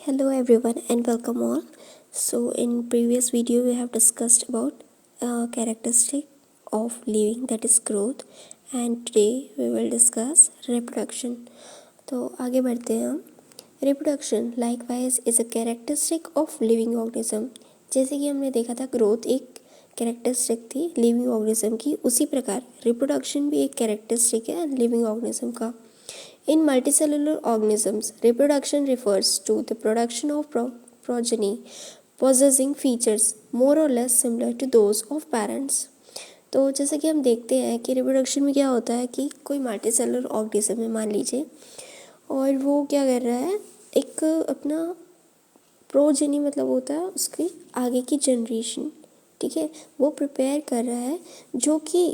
Hello everyone and welcome all. So in previous video we have discussed about characteristic of living, that is growth, and today we will discuss reproduction. तो आगे बढ़ते हैं हम. Reproduction likewise is a characteristic of living organism. जैसे कि हमने देखा था ग्रोथ एक कैरेक्टरिस्टिक थी लिविंग ऑर्गेनिज्म की, उसी प्रकार रिप्रोडक्शन भी एक कैरेक्टरिस्टिक है लिविंग ऑर्गेनिज्म का. In multicellular organisms, reproduction refers to the production of progeny possessing features more or less similar to those of parents. तो जैसे कि हम देखते हैं कि रिप्रोडक्शन में क्या होता है कि कोई मल्टीसेलुलर ऑर्गेनिज्म है मान लीजिए, और वो क्या कर रहा है, एक अपना प्रोजेनी मतलब होता है उसकी आगे की जनरेशन, ठीक है, वो प्रिपेयर कर रहा है जो कि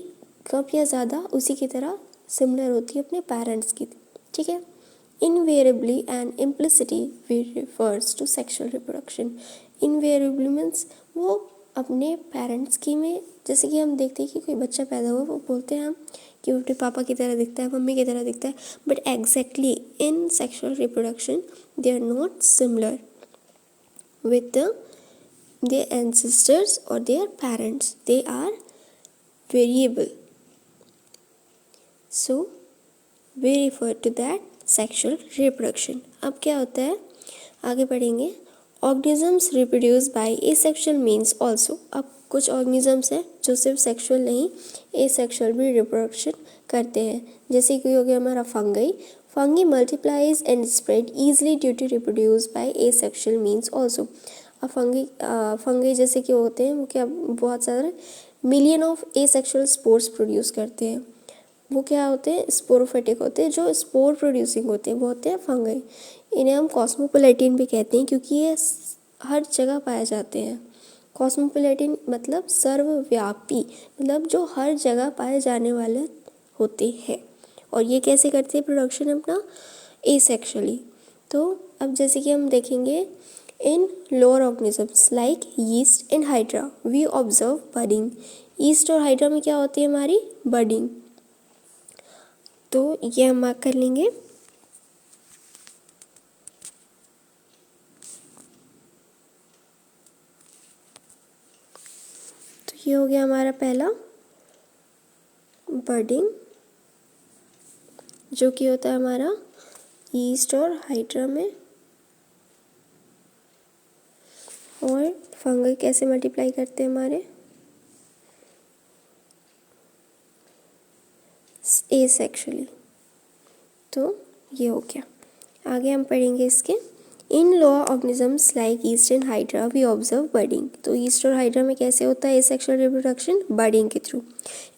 कम या ज़्यादा उसी की तरह सिमिलर होती है अपने पेरेंट्स की, ठीक है. Invariably and implicitly we refers to sexual reproduction. Invariably means वो अपने पेरेंट्स की में, जैसे कि हम देखते हैं कि कोई बच्चा पैदा हुआ वो बोलते हैं हम कि वो अपने पापा की तरह दिखता है, मम्मी की तरह दिखता है, but exactly in sexual reproduction they are not similar with their ancestors or their parents. They are variable. So we refer to that sexual reproduction. अब क्या होता है, आगे पढ़ेंगे. Organisms reproduce by asexual means also. अब कुछ organisms हैं जो सिर्फ सेक्सुअल नहीं एसेक्सुअल भी रिप्रोडक्शन करते हैं. जैसे कि हो गया हमारा fungi. Fungi multiplies and spread easily due to reproduce by asexual means also. अब फंगी जैसे कि होते हैं वो क्या बहुत सारे million of asexual spores produce करते हैं. वो क्या होते हैं, स्पोरोफिटिक होते हैं, जो स्पोर प्रोड्यूसिंग होते हैं वो होते हैं फंगी. इन्हें हम कॉस्मोपोलिटन भी कहते हैं क्योंकि ये हर जगह पाए जाते हैं. कॉस्मोपोलिटन मतलब सर्वव्यापी, मतलब जो हर जगह पाए जाने वाले होते हैं. और ये कैसे करते हैं प्रोडक्शन अपना, एसेक्सुअली. तो अब जैसे कि हम देखेंगे in lower organisms like yeast and hydra we observe budding. Yeast और हाइड्रा में क्या होती है हमारी बडिंग. तो ये हम मार्क कर लेंगे. तो ये हो गया हमारा पहला बडिंग, जो कि होता है हमारा यीस्ट और हाइड्रा में. और फंगी कैसे मल्टीप्लाई करते हैं हमारे एसेक्सुअली. तो ये हो गया. आगे हम पढ़ेंगे इसके. In lower organisms like yeast and hydra we observe budding. तो यीस्ट और हाइड्रा में कैसे होता है एसेक्सुअल रिप्रोडक्शन, बडिंग के थ्रू.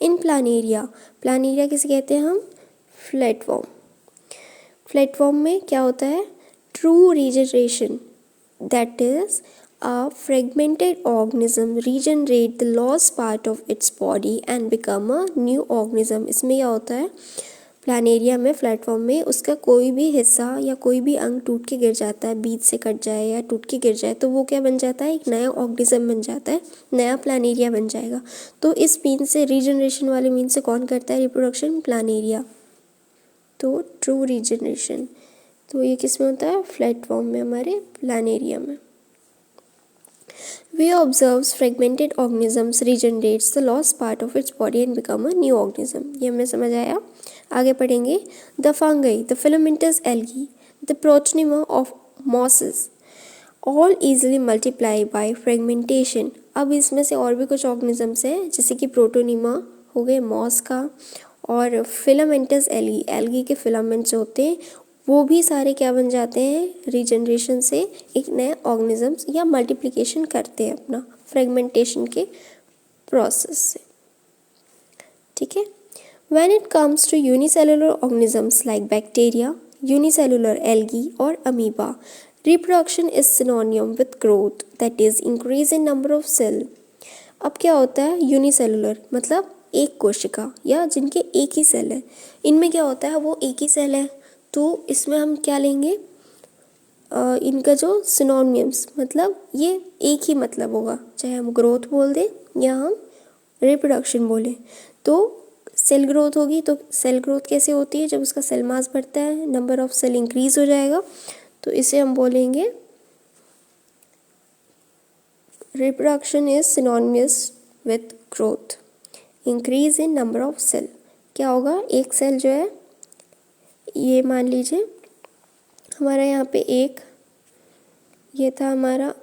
इन प्लानेरिया, प्लानेरिया किसे कहते हैं हम, फ्लैटवर्म. फ्लैटवर्म में क्या होता है, true regeneration, that is a fragmented organism regenerate the lost part of its body and become a new organism. इसमें क्या होता है प्लानेरिया में, प्लेटफॉर्म में उसका कोई भी हिस्सा या कोई भी अंग टूट के गिर जाता है, बीच से कट जाए या टूट के गिर जाए, तो वो क्या बन जाता है, एक नया ऑर्गेनिज्म बन जाता है, नया प्लानेरिया बन जाएगा. तो इस मीन से रीजनरेशन वाले मीन से कौन करता है रिप्रोडक्शन, प्लानेरिया. तो ट्रू रीजनरेशन तो ये किस में होता है, प्लेटफॉर्म में, हमारे प्लानेरिया में. We observe fragmented organisms regenerates the lost part of its body and become a new organism. ये हमें समझ आया. आगे पढ़ेंगे. The fungi, the filamentous algae, the progeny of mosses, all easily multiply by fragmentation. अब इसमें से और भी कुछ ऑर्गेनिजम्स हैं जैसे कि प्रोटोनिमा हो गए मॉस का, और फिलामेंटस एल्गी, एल्गी के फिलामेंट्स होते हैं, वो भी सारे क्या बन जाते हैं रीजनरेशन से एक नए ऑर्गेनिजम्स या मल्टीप्लिकेशन करते हैं अपना फ्रेगमेंटेशन के प्रोसेस से, ठीक है. When it comes to unicellular organisms like bacteria, unicellular algae और amoeba, reproduction is synonym with growth, that is increase in number of cell. अब क्या होता है यूनिसेलुलर मतलब एक कोशिका या जिनके एक ही सेल है. इनमें क्या होता है, वो एक ही सेल है, तो इसमें हम क्या लेंगे, इनका जो सिनोनिम्स मतलब ये एक ही मतलब होगा, चाहे हम ग्रोथ बोल दें या हम रिप्रोडक्शन बोलें. तो सेल ग्रोथ होगी, तो सेल ग्रोथ कैसे होती है, जब उसका सेल मास बढ़ता है, नंबर ऑफ सेल इंक्रीज हो जाएगा, तो इसे हम बोलेंगे reproduction is synonymous with growth, increase in number of cell. क्या होगा, एक सेल जो है, ये मान लीजिए हमारा यहाँ पे एक, ये था हमारा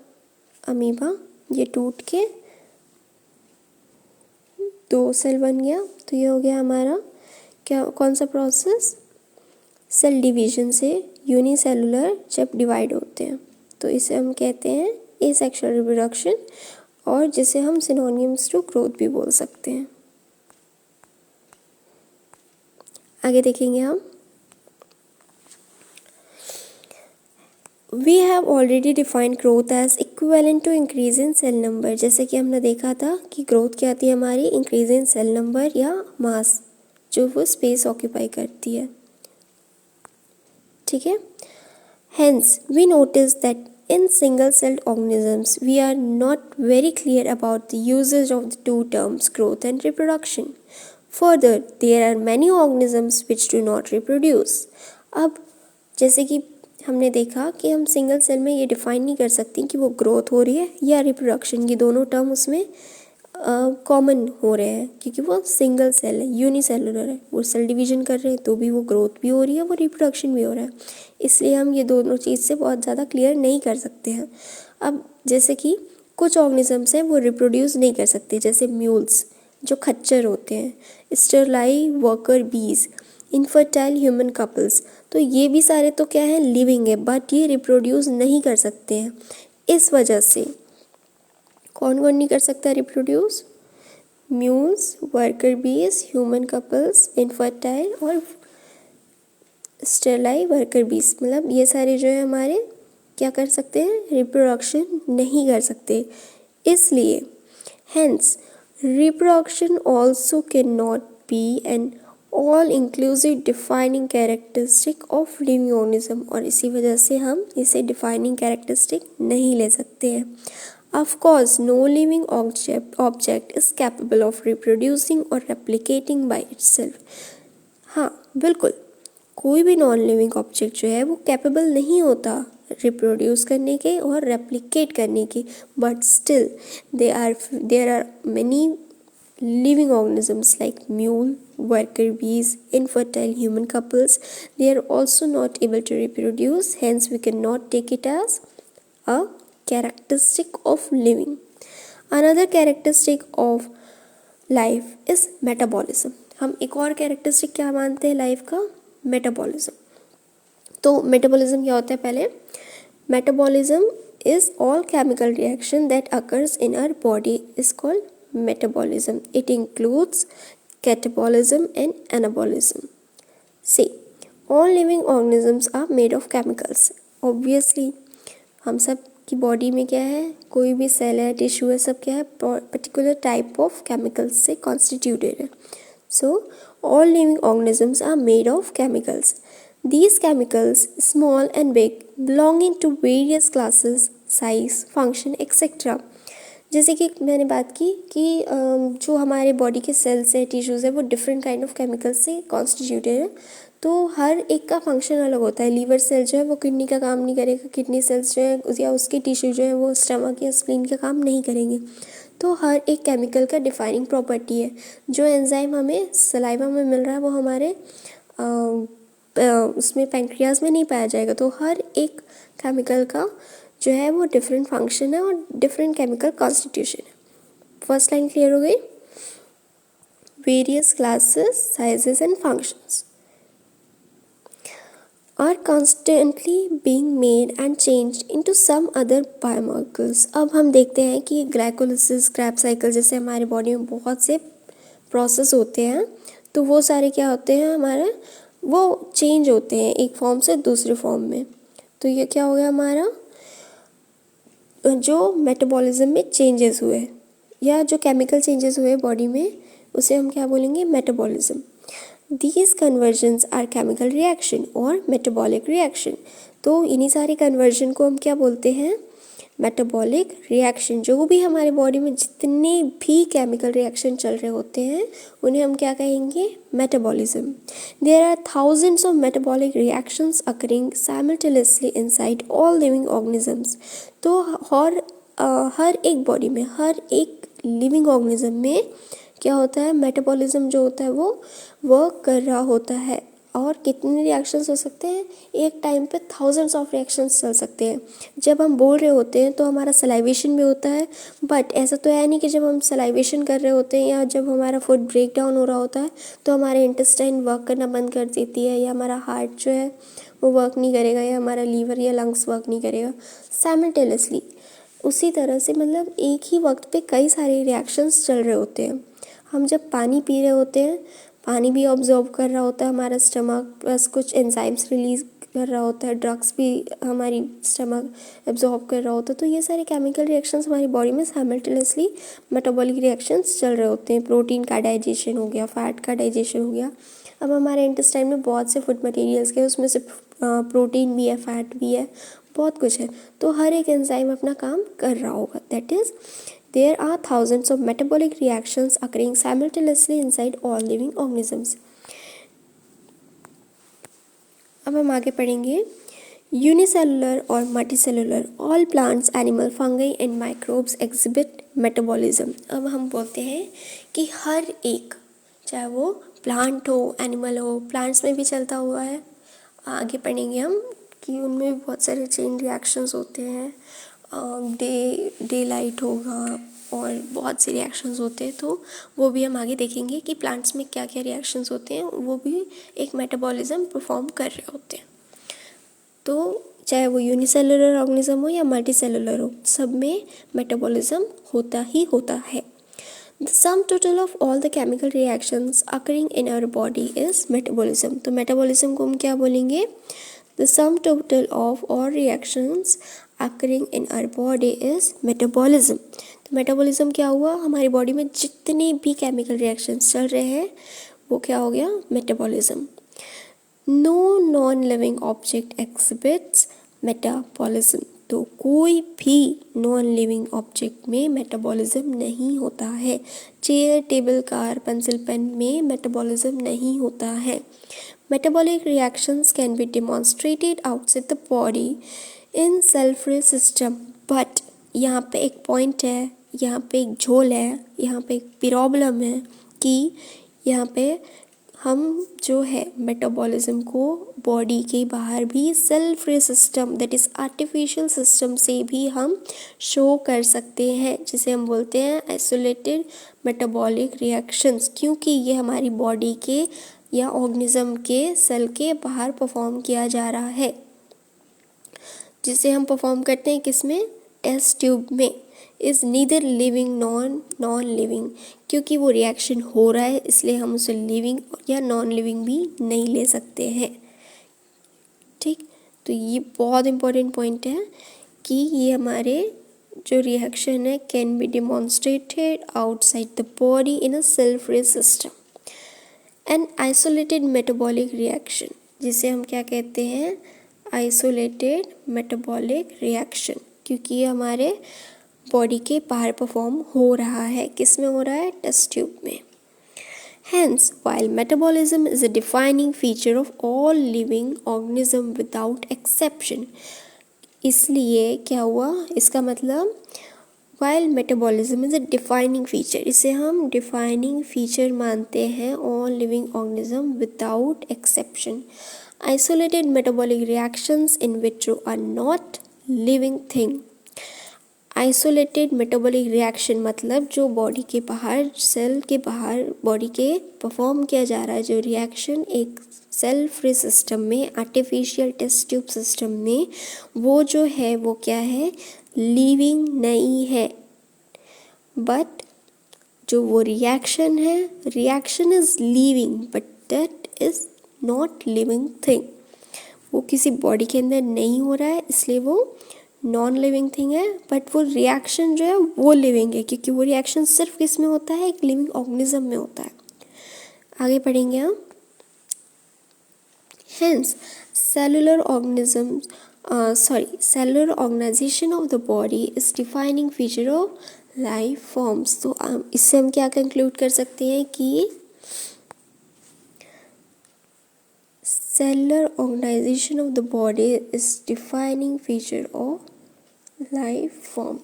अमीबा, ये टूट के 2 सेल बन गया, तो ये हो गया हमारा क्या, कौन सा प्रोसेस, सेल डिवीजन से यूनिसेलुलर जब डिवाइड होते हैं तो इसे हम कहते हैं एसेक्सुअल रिप्रोडक्शन, और जिसे हम सिनोनिम्स टू ग्रोथ भी बोल सकते हैं। आगे देखेंगे हम, we have already defined growth as equivalent to increase in cell number. जैसे कि हमने देखा था कि ग्रोथ क्या आती है हमारी, इंक्रीज इन सेल नंबर या मास, जो वो स्पेस ऑक्यूपाई करती है। ठीक है, hence we notice that in single-celled organisms, we are not very clear about the usage of the two terms growth and reproduction. Further, there are many organisms which do not reproduce. अब जैसे कि हमने देखा कि हम single cell में ये define नहीं कर सकते कि वो ग्रोथ हो रही है या रिप्रोडक्शन, ये दोनों टर्म उसमें कॉमन हो रहे हैं, क्योंकि वो सिंगल सेल है, यूनिसेलुलर है, वो सेल डिवीजन कर रहे हैं तो भी वो ग्रोथ भी हो रही है, वो रिप्रोडक्शन भी हो रहा है। इसलिए हम ये दोनों चीज़ से बहुत ज़्यादा क्लियर नहीं कर सकते हैं। अब जैसे कि कुछ ऑर्गेनिजम्स हैं वो रिप्रोड्यूस नहीं कर सकते, जैसे म्यूल्स जो खच्चर होते हैं, sterile worker bees, infertile human couples, तो ये भी सारे तो क्या है, लिविंग है, बट ये रिप्रोड्यूस नहीं कर सकते हैं। इस वजह से कौन कौन नहीं कर सकता रिप्रोड्यूस, म्यूल्स, वर्कर बीज, ह्यूमन कपल्स, इनफर्टाइल और स्टेरलाई वर्कर बीज, मतलब ये सारे जो है हमारे क्या कर सकते हैं, रिप्रोडक्शन नहीं कर सकते। इसलिए hence reproduction also can not be an all inclusive defining characteristic of living organism, और इसी वजह से हम इसे डिफाइनिंग कैरेक्टरिस्टिक नहीं ले सकते हैं। Of course, no living object is capable of reproducing or replicating by itself. हाँ बिल्कुल, कोई भी नॉन लिविंग ऑब्जेक्ट जो है वो कैपेबल नहीं होता रिप्रोड्यूस करने के और रेप्लिकेट करने के, but still there are many living organisms like mule, worker bees, infertile human couples. They are also not able to reproduce, hence we cannot take it as a characteristic of living. Another characteristic of life is metabolism. हम एक और characteristic क्या मानते हैं life का, metabolism. तो metabolism क्या होता है, पहले metabolism is all chemical reaction that occurs in our body is called metabolism. It includes catabolism and anabolism. See, all living organisms are made of chemicals. Obviously हम सब की बॉडी में क्या है, कोई भी सेल है, टिश्यू है, सब क्या है, पर्टिकुलर टाइप ऑफ केमिकल्स से कॉन्स्टिट्यूटेड है। So all living organisms are made of chemicals. These chemicals, small and big, belonging to various classes, size, function, etc. जैसे कि मैंने बात की कि जो हमारे बॉडी के सेल्स है, टिश्यूज़ है, वो डिफरेंट काइंड ऑफ केमिकल्स से कॉन्स्टिट्यूटेड है, तो हर एक का फंक्शन अलग होता है। लीवर सेल जो है वो किडनी का काम नहीं करेगा, किडनी सेल्स जो है या उसके टिश्यू जो है वो स्टमक या स्प्लीन का काम नहीं करेंगे। तो हर एक केमिकल का डिफाइनिंग प्रॉपर्टी है। जो एंजाइम हमें सलाइवा में मिल रहा है वो हमारे उसमें पैंक्रियाज में नहीं पाया जाएगा। तो हर एक केमिकल का जो है वो डिफरेंट फंक्शन है और डिफरेंट केमिकल कॉन्स्टिट्यूशन है। फर्स्ट लाइन क्लियर हो गई। Various classes, sizes and functions are constantly being made and changed into some other biomolecules. अब हम देखते हैं कि ग्लाइकोलिसिस, क्रैब साइकिल जैसे हमारे बॉडी में बहुत से प्रोसेस होते हैं, तो वो सारे क्या होते हैं हमारे, वो चेंज होते हैं एक फॉर्म से दूसरे फॉर्म में। तो ये क्या हो गया हमारा, जो मेटाबॉलिज्म में चेंजेस हुए या जो केमिकल चेंजेस हुए बॉडी में, उसे हम क्या बोलेंगे, metabolism. These conversions are chemical reaction और metabolic reaction. तो इन्हीं सारे कन्वर्जन को हम क्या बोलते हैं, मेटाबॉलिक रिएक्शन. जो भी हमारे बॉडी में जितने भी केमिकल रिएक्शन चल रहे होते हैं उन्हें हम क्या कहेंगे, metabolism. There are thousands of metabolic reactions occurring simultaneously inside all living organisms. तो और हर एक बॉडी में, हर एक लिविंग ऑर्गेनिज्म में क्या होता है, मेटाबॉलिज्म जो होता है वो वर्क कर रहा होता है। और कितने रिएक्शंस हो सकते हैं, एक टाइम पे थाउजेंड्स ऑफ रिएक्शंस चल सकते हैं। जब हम बोल रहे होते हैं तो हमारा सलाइवेशन भी होता है, बट ऐसा तो है नहीं कि जब हम सलाइवेशन कर रहे होते हैं या जब हमारा फूड ब्रेक डाउन हो रहा होता है तो हमारा इंटेस्टाइन वर्क करना बंद कर देती है, या हमारा हार्ट जो है वो वर्क नहीं करेगा, या हमारा लीवर या लंग्स वर्क नहीं करेगा साइमल्टेनियसली। उसी तरह से मतलब एक ही वक्त पे कई सारे रिएक्शंस चल रहे होते हैं। हम जब पानी पी रहे होते हैं, पानी भी ऑब्जॉर्व कर रहा होता है हमारा स्टमक, प्लस कुछ एंजाइम्स रिलीज कर रहा होता है, ड्रग्स भी हमारी स्टमक एब्जॉर्ब कर रहा होता है। तो ये सारे केमिकल रिएक्शंस हमारी बॉडी में साइमल्टेनियसली मेटाबॉलिक रिएक्शंस चल रहे होते हैं। प्रोटीन का डाइजेशन हो गया, फैट का डाइजेशन हो गया। अब हमारे इंटेस्टाइन में बहुत से फूड मटेरियल्स के, उसमें से प्रोटीन भी है, फैट भी है, बहुत कुछ है। तो हर एक एंजाइम अपना काम कर रहा होगा। That is there are thousands of metabolic reactions occurring simultaneously inside all living organisms. अब हम आगे पढ़ेंगे यूनिसेलुलर और multicellular. All plants, animal, fungi and microbes exhibit metabolism. अब हम बोलते हैं कि हर एक, चाहे वो प्लांट हो, एनिमल हो, प्लांट्स में भी चलता हुआ है, आगे पढ़ेंगे हम कि उनमें भी बहुत सारे चेन रिएक्शंस होते हैं। डे लाइट होगा और बहुत से रिएक्शंस होते हैं, तो वो भी हम आगे देखेंगे कि प्लांट्स में क्या क्या रिएक्शंस होते हैं, वो भी एक मेटाबॉलिज्म परफॉर्म कर रहे होते हैं। तो चाहे वो यूनिसेलुलर ऑर्गेनिज्म हो या मल्टीसेलुलर हो, सब में मेटाबॉलिज्म होता ही होता है। The sum total of all the chemical reactions occurring in our body is metabolism. तो मेटाबॉलिज्म को हम क्या बोलेंगे, The sum total of all reactions occurring in our body is metabolism. तो मेटाबॉलिज्म क्या हुआ, हमारी बॉडी में जितने भी केमिकल रिएक्शंस चल रहे हैं वो क्या हो गया, metabolism. No non living object exhibits metabolism. तो कोई भी नॉन लिविंग ऑब्जेक्ट में मेटाबॉलिज्म नहीं होता है। Chair, table, car, pencil, pen में मेटाबॉलिज्म नहीं होता है। Metabolic reactions can be demonstrated outside the body in cell-free system. But यहाँ पे एक पॉइंट है, यहाँ पे एक झोल है, यहाँ पे एक प्रॉब्लम है कि यहाँ पे हम जो है मेटाबॉलिज्म को बॉडी के बाहर भी cell free system, that is artificial system से भी हम शो कर सकते हैं, जिसे हम बोलते हैं आइसोलेटेड मेटाबॉलिक रिएक्शंस, क्योंकि ये हमारी बॉडी के या ऑर्गेनिज्म के सेल के बाहर परफॉर्म किया जा रहा है, जिसे हम परफॉर्म करते हैं किस में, टेस्ट ट्यूब में। Is neither living non living, क्योंकि वो रिएक्शन हो रहा है इसलिए हम उसे लिविंग या नॉन लिविंग भी नहीं ले सकते हैं। ठीक, तो ये बहुत इंपॉर्टेंट पॉइंट है कि ये हमारे जो रिएक्शन है can be demonstrated outside the body in a cell free system. An isolated metabolic reaction, जिसे हम क्या कहते हैं, आइसोलेटेड मेटाबॉलिक रिएक्शन, क्योंकि ये हमारे बॉडी के बाहर परफॉर्म हो रहा है। किस में हो रहा है, टेस्ट ट्यूब में। Hence, while metabolism is a defining feature of all living organism without exception, इसलिए क्या हुआ, इसका मतलब while metabolism is a defining feature, इसे हम defining feature मानते हैं all living organism without exception. Isolated metabolic reactions in vitro are not living thing. Isolated metabolic reaction मतलब जो बॉडी के बाहर, सेल के बाहर बॉडी के परफॉर्म किया जा रहा है जो रिएक्शन एक सेल फ्री सिस्टम में, आर्टिफिशियल टेस्ट ट्यूब सिस्टम में, वो जो है वो क्या है, लिविंग नहीं है। बट जो वो रिएक्शन है, reaction is living but that is not living thing. वो किसी बॉडी के अंदर नहीं हो रहा है इसलिए वो नॉन लिविंग थिंग है, बट वो रिएक्शन जो है वो लिविंग है, क्योंकि वो रिएक्शन सिर्फ किस में होता है, एक लिविंग ऑर्गेनिज्म में होता है। आगे पढ़ेंगे हम। Hence cellular organisation of the body is defining feature of life forms. तो इससे हम क्या कंक्लूड कर सकते हैं कि cellular organization of the body is defining feature of life form.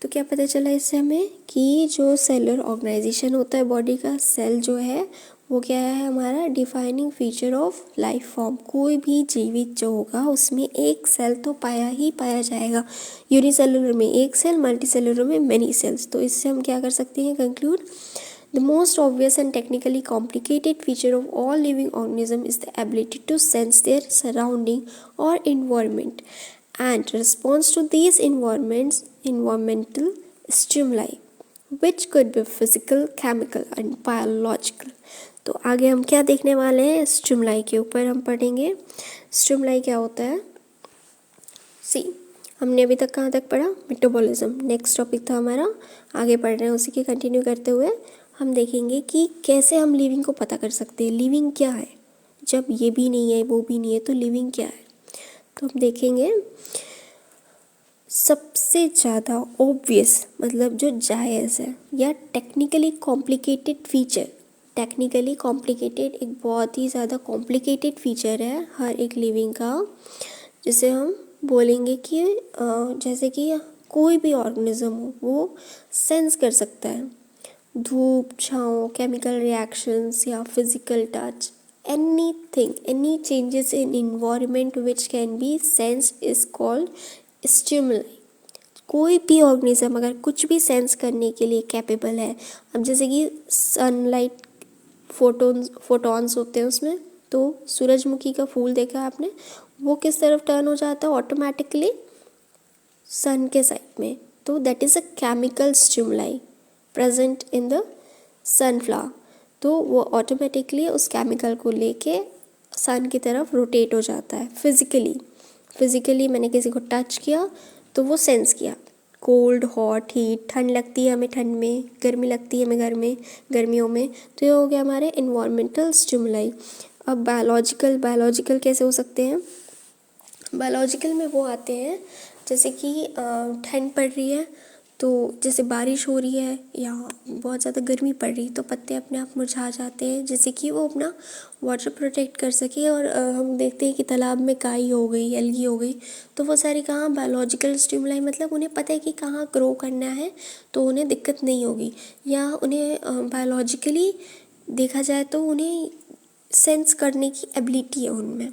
तो क्या पता चला इससे हमें कि जो सेलुलर ऑर्गेनाइजेशन होता है बॉडी का, सेल जो है वो क्या है हमारा defining feature of life form. कोई भी जीवित जो होगा उसमें एक सेल तो पाया ही पाया जाएगा। यूनिसेलुलर में एक सेल, मल्टीसेलुलर में मेनी सेल्स। तो इससे हम क्या कर सकते हैं conclude, the most obvious and technically complicated feature of all living organisms is the ability to sense their surrounding or environment and response to these environmental stimuli, which could be physical, chemical and biological. तो आगे हम क्या देखने वाले हैं, stimuli के ऊपर हम पढ़ेंगे। स्टिमुलाई क्या होता है, सी हमने अभी तक कहाँ तक पढ़ा, मेटाबॉलिज्म। नेक्स्ट टॉपिक था हमारा, आगे पढ़ रहे हैं उसी के कंटिन्यू करते हुए हम देखेंगे कि कैसे हम लिविंग को पता कर सकते हैं। लिविंग क्या है, जब ये भी नहीं है वो भी नहीं है तो लिविंग क्या है। तो हम देखेंगे सबसे ज़्यादा ऑब्वियस मतलब जो जायज़ है या technically complicated feature, technically complicated एक बहुत ही ज़्यादा कॉम्प्लिकेटेड फीचर है हर एक लिविंग का, जिसे हम बोलेंगे कि जैसे कि कोई भी ऑर्गेनिज्म हो वो सेंस कर सकता है धूप, छाँव, केमिकल रिएक्शंस या physical touch, anything, any changes in environment which can be sensed is called stimuli. कोई भी ऑर्गेनिज्म अगर कुछ भी सेंस करने के लिए कैपेबल है, अब जैसे कि सनलाइट फोटॉन्स होते हैं उसमें, तो सूरजमुखी का फूल देखा आपने, वो किस तरफ टर्न हो जाता है ऑटोमेटिकली, सन के साइड में। तो that is a chemical stimuli present in the sunflower. तो वो ऑटोमेटिकली उस केमिकल को लेके सन की तरफ रोटेट हो जाता है। फिज़िकली मैंने किसी को टच किया तो वो सेंस किया, कोल्ड, हॉट, हीट, ठंड लगती है हमें ठंड में, गर्मी लगती है हमें गर्मियों में, तो ये हो गया हमारे इन्वायरमेंटल स्टिमुलाई। अब बायोलॉजिकल कैसे हो सकते हैं, बायोलॉजिकल में वो आते हैं जैसे कि ठंड पड़ रही है तो जैसे बारिश हो रही है या बहुत ज़्यादा गर्मी पड़ रही तो पत्ते अपने आप मुरझा जाते हैं, जैसे कि वो अपना वाटर प्रोटेक्ट कर सके। और हम देखते हैं कि तालाब में काई हो गई, एल्गी हो गई, तो वो सारी कहाँ बायोलॉजिकल स्टिमुलाई, मतलब उन्हें पता है कि कहाँ ग्रो करना है तो उन्हें दिक्कत नहीं होगी। या उन्हें बायोलॉजिकली देखा जाए तो उन्हें सेंस करने की एबिलिटी है उनमें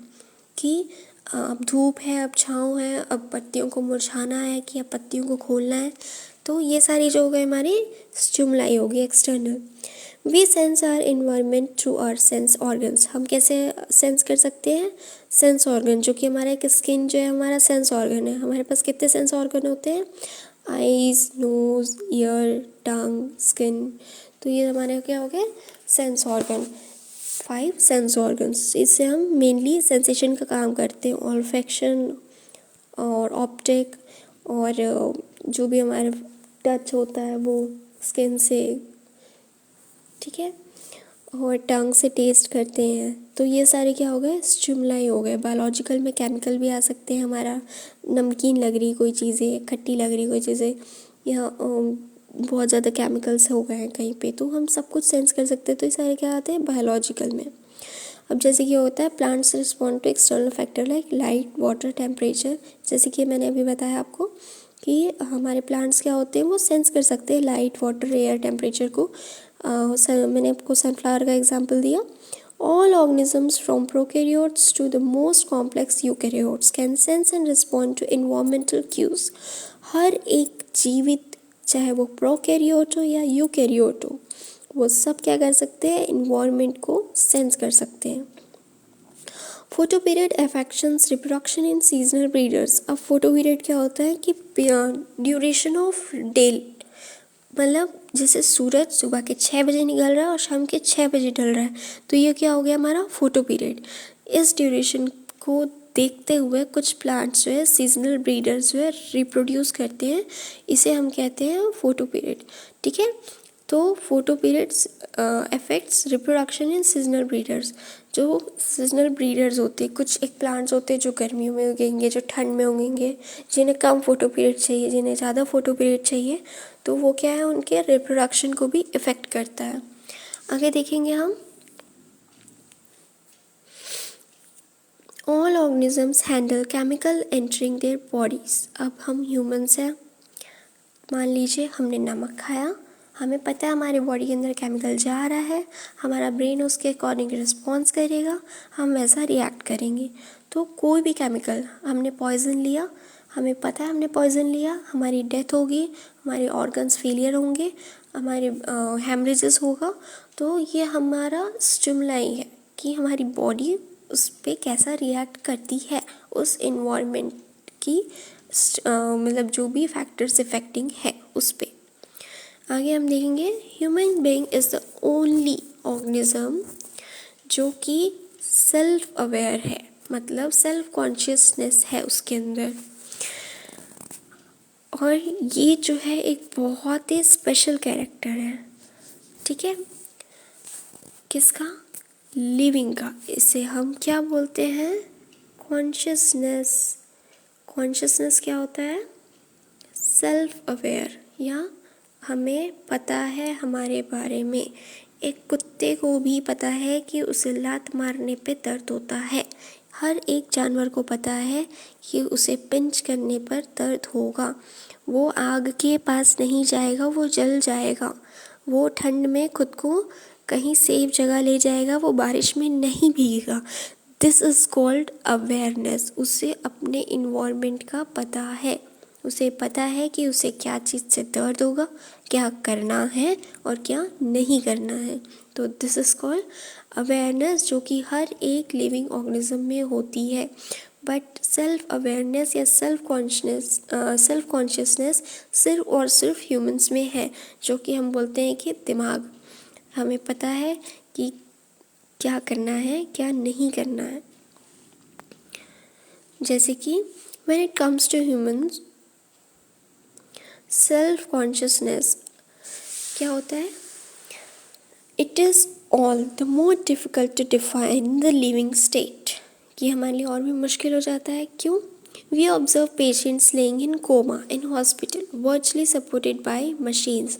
कि अब धूप है, अब छाँव है, अब पत्तियों को मुरझाना है कि अब पत्तियों को खोलना है। तो ये सारी जो हो गई हमारी स्टिमुलाई होगी external. We sense our environment through our sense organs. हम कैसे सेंस कर सकते हैं, सेंस ऑर्गन, जो कि हमारा एक स्किन जो है हमारा सेंस ऑर्गन है। हमारे पास कितने सेंस ऑर्गन होते हैं, आईज, नोज, ईयर, टंग, स्किन। तो ये हमारे क्या हो गए सेंस ऑर्गन, 5 सेंस ऑर्गन्स। इससे हम मेनली सेंसेशन का काम करते हैं, ऑल्फैक्शन और ऑप्टिक, और जो भी हमारे टच होता है वो स्किन से, ठीक है, और टंग से टेस्ट करते हैं। तो ये सारे क्या हो गए स्टिमुलाई हो गए। बायोलॉजिकल में केमिकल भी आ सकते हैं, हमारा नमकीन लग रही कोई चीज़ें, खट्टी लग रही कोई चीज़ें, या बहुत ज़्यादा केमिकल्स हो गए हैं कहीं पे, तो हम सब कुछ सेंस कर सकते हैं। तो ये सारे क्या आते हैं बायोलॉजिकल में। अब जैसे कि होता है plants respond to external factor like light, water, temperature. जैसे कि मैंने अभी बताया आपको कि हमारे प्लांट्स क्या होते हैं वो सेंस कर सकते हैं लाइट, वाटर, एयर, टेम्परेचर को। मैंने आपको सनफ्लावर का एग्जांपल दिया। All organisms from prokaryotes to the most complex eukaryotes can sense and respond to environmental cues. हर एक जीवित, चाहे वो प्रोकैरियोट हो या यूकैरियोट हो, वो सब क्या कर सकते हैं, इन्वायरमेंट को सेंस कर सकते हैं। Photo period affections reproduction in seasonal breeders. अब फोटो पीरियड क्या होता है कि ड्यूरेशन ऑफ डे, मतलब जैसे सूरज सुबह के 6 बजे निकल रहा है और शाम के 6 बजे ढल रहा है, तो ये क्या हो गया हमारा फोटो पीरियड। इस ड्यूरेशन को देखते हुए कुछ प्लांट्स जो है सीजनल ब्रीडर्स जो है रिप्रोड्यूस करते हैं, इसे हम कहते हैं फोटो पीरियड, ठीक है। तो photo periods affects reproduction in seasonal breeders. जो सीजनल ब्रीडर्स होते हैं, कुछ एक प्लांट्स होते हैं जो गर्मियों में उगेंगे, जो ठंड में उगेंगे, जिन्हें कम फोटो पीरियड चाहिए, जिन्हें ज़्यादा फोटो पीरियड चाहिए, तो वो क्या है उनके रिप्रोडक्शन को भी इफ़ेक्ट करता है। आगे देखेंगे हम, all organisms handle chemical entering their bodies. अब हम ह्यूमन्स हैं, मान लीजिए हमने नमक खाया, हमें पता है हमारे बॉडी के अंदर केमिकल जा रहा है, हमारा ब्रेन उसके अकॉर्डिंग रिस्पॉन्स करेगा, हम वैसा रिएक्ट करेंगे। तो कोई भी केमिकल, हमने पॉइज़न लिया, हमें पता है हमने पॉइज़न लिया, हमारी डेथ होगी, हमारे ऑर्गन्स फेलियर होंगे, हमारे हेमरेजेस होगा, तो ये हमारा स्टिमुलाई है कि हमारी बॉडी उस पर कैसा रिएक्ट करती है, उस इन्वायरमेंट की मतलब जो भी फैक्टर्स इफेक्टिंग है उस पर। आगे हम देखेंगे human being is the only organism जो कि सेल्फ अवेयर है, मतलब सेल्फ कॉन्शियसनेस है उसके अंदर। और ये जो है एक बहुत ही स्पेशल कैरेक्टर है, ठीक है, किसका? लिविंग का। इसे हम क्या बोलते हैं? कॉन्शियसनेस। कॉन्शियसनेस क्या होता है? सेल्फ अवेयर, या हमें पता है हमारे बारे में। एक कुत्ते को भी पता है कि उसे लात मारने पे दर्द होता है। हर एक जानवर को पता है कि उसे पिंच करने पर दर्द होगा। वो आग के पास नहीं जाएगा, वो जल जाएगा। वो ठंड में खुद को कहीं सेफ जगह ले जाएगा, वो बारिश में नहीं भीगेगा। This is called awareness. उसे अपने इन्वायरमेंट का पता है, उसे पता है कि उसे क्या चीज़ से दर्द होगा, क्या करना है और क्या नहीं करना है। तो दिस इज़ कॉल्ड अवेयरनेस, जो कि हर एक लिविंग ऑर्गेनिज्म में होती है। बट सेल्फ अवेयरनेस या सेल्फ कॉन्शियसनेस सिर्फ और सिर्फ ह्यूमंस में है, जो कि हम बोलते हैं कि दिमाग। हमें पता है कि क्या करना है, क्या नहीं करना है। जैसे कि when it comes to humans, self consciousness क्या होता है? It is all the more difficult to define the living state. ये हमारे लिए और भी मुश्किल हो जाता है। क्यों? We observe patients lying in coma in hospital virtually supported by machines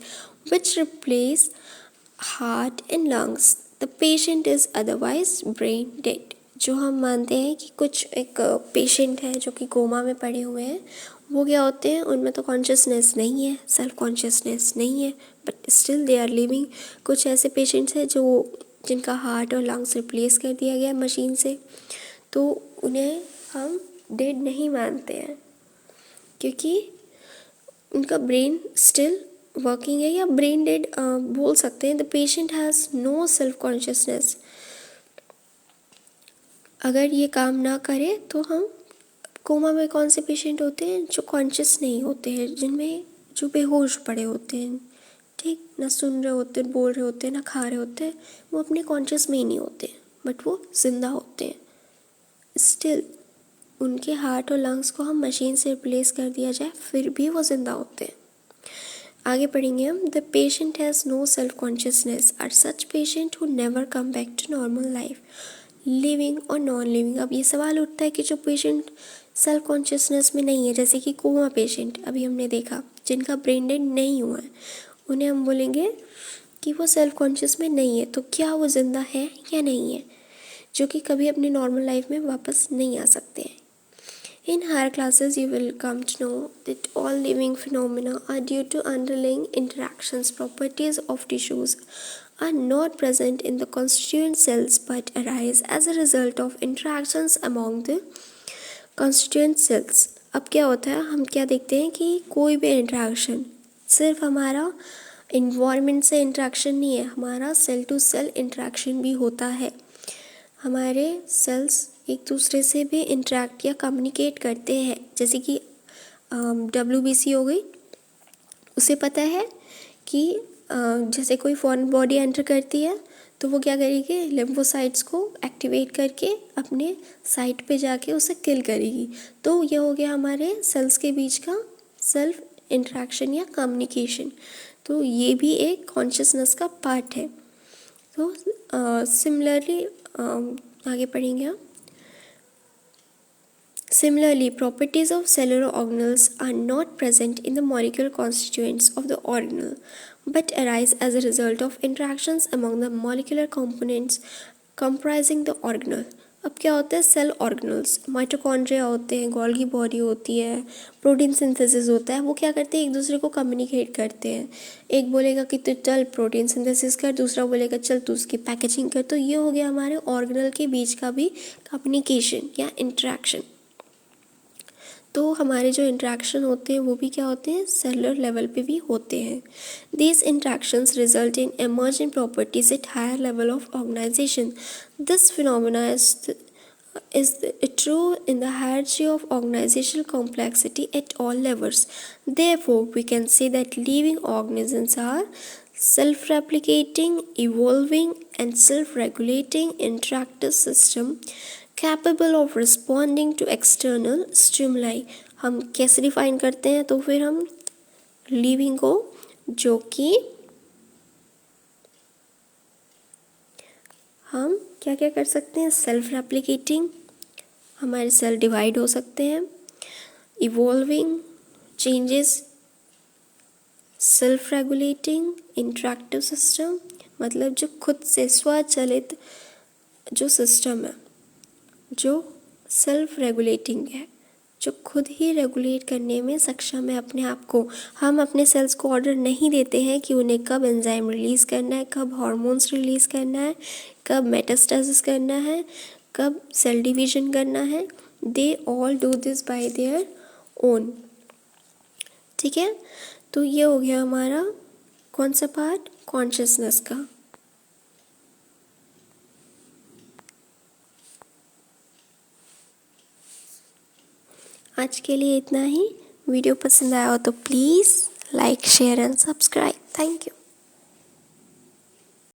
which replace heart and lungs. The patient is otherwise brain dead. जो हम मानते हैं कि कुछ एक पेशेंट है जो कि कोमा में पड़े हुए हैं, वो क्या होते हैं, उनमें तो कॉन्शियसनेस नहीं है, सेल्फ कॉन्शियसनेस नहीं है, but still they are living. कुछ ऐसे पेशेंट्स हैं जिनका हार्ट और लंग्स रिप्लेस कर दिया गया मशीन से, तो उन्हें हम डेड नहीं मानते हैं, क्योंकि उनका ब्रेन स्टिल वर्किंग है, या ब्रेन डेड बोल सकते हैं। The patient has no self consciousness. अगर ये काम ना करे तो हम कोमा में कौन से पेशेंट होते हैं? जो कॉन्शियस नहीं होते हैं, जिनमें जो बेहोश पड़े होते हैं, ठीक, ना सुन रहे होते, बोल रहे होते, ना खा रहे होते, वो अपने कॉन्शियस में ही नहीं होते, बट वो जिंदा होते हैं। स्टिल उनके हार्ट और लंग्स को हम मशीन से रिप्लेस कर दिया जाए, फिर भी वो जिंदा होते हैं। आगे पढ़ेंगे हम। The patient has no self consciousness are such patient who never come back to normal life, living और नॉन लिविंग। अब ये सवाल उठता है कि जो पेशेंट सेल्फ कॉन्शियसनेस में नहीं है, जैसे कि कोमा पेशेंट अभी हमने देखा, जिनका ब्रेन डेड नहीं हुआ है, उन्हें हम बोलेंगे कि वो सेल्फ कॉन्शियस में नहीं है, तो क्या वो ज़िंदा है या नहीं है, जो कि कभी अपनी नॉर्मल लाइफ में वापस नहीं आ सकते हैं। In higher classes, you will come to know that all living phenomena are due to underlying interactions. Properties of tissues are not present in the constituent cells but arise as a result of interactions among the constituent cells. अब क्या होता है, हम क्या देखते हैं कि कोई भी इंट्रैक्शन सिर्फ हमारा इन्वायरमेंट से इंट्रैक्शन नहीं है, हमारा सेल टू सेल इंट्रैक्शन भी होता है। हमारे सेल्स एक दूसरे से भी इंटरेक्ट या कम्युनिकेट करते हैं। जैसे कि WBC हो गई, उसे पता है कि जैसे कोई फॉरेन बॉडी एंटर करती है तो वो क्या करेगी, लिम्फोसाइट्स को एक्टिवेट करके अपने साइट पे जाके उसे किल करेगी। तो ये हो गया हमारे सेल्स के बीच का सेल्फ इंटरेक्शन या कम्युनिकेशन। तो ये भी एक कॉन्शियसनेस का पार्ट है। तो सिमिलरली आगे पढ़ेंगे हम। Similarly, properties of cellular organelles are not present in the molecular constituents of the organelle, but arise as a result of interactions among the molecular components comprising the organelle. अब क्या होता है, cell organelles, mitochondria होते हैं, Golgi body होती है, protein synthesis होता है, वो क्या करते हैं, एक दूसरे को कम्युनिकेट करते हैं। एक बोलेगा कि तू चल प्रोटीन सिंथेसिस कर, दूसरा बोलेगा चल तू उसकी पैकेजिंग कर। तो ये हो गया हमारे ऑर्गेनल के बीच का भी कम्युनिकेशन या इंटरेक्शन। तो हमारे जो इंट्रैक्शन होते हैं वो भी क्या होते हैं, सेलुलर लेवल पे भी होते हैं। These interactions result in emerging properties at higher level of organization. This phenomena is true in the hierarchy of organizational complexity at all levels. Therefore, we can say that living organisms are self-replicating, evolving, and self-regulating interactive system capable of responding to external stimuli. हम कैसे define करते हैं, तो फिर हम living को, जो कि हम क्या क्या कर सकते हैं, सेल्फ रेप्लिकेटिंग, हमारे सेल डिवाइड हो सकते हैं, evolving, changes, self regulating, interactive system, मतलब जो खुद से स्वचालित जो सिस्टम है, जो सेल्फ रेगुलेटिंग है, जो खुद ही रेगुलेट करने में सक्षम है अपने आप को। हम अपने सेल्स को ऑर्डर नहीं देते हैं कि उन्हें कब एंजाइम रिलीज़ करना है, कब हार्मोन्स रिलीज़ करना है, कब मेटास्टेसिस करना है, कब सेल डिवीजन करना है। They all do this by their own. ठीक है, तो ये हो गया हमारा कौन सा पार्ट, कॉन्शियसनेस का। आज के लिए इतना ही। वीडियो पसंद आया हो तो please like, share and subscribe. Thank you.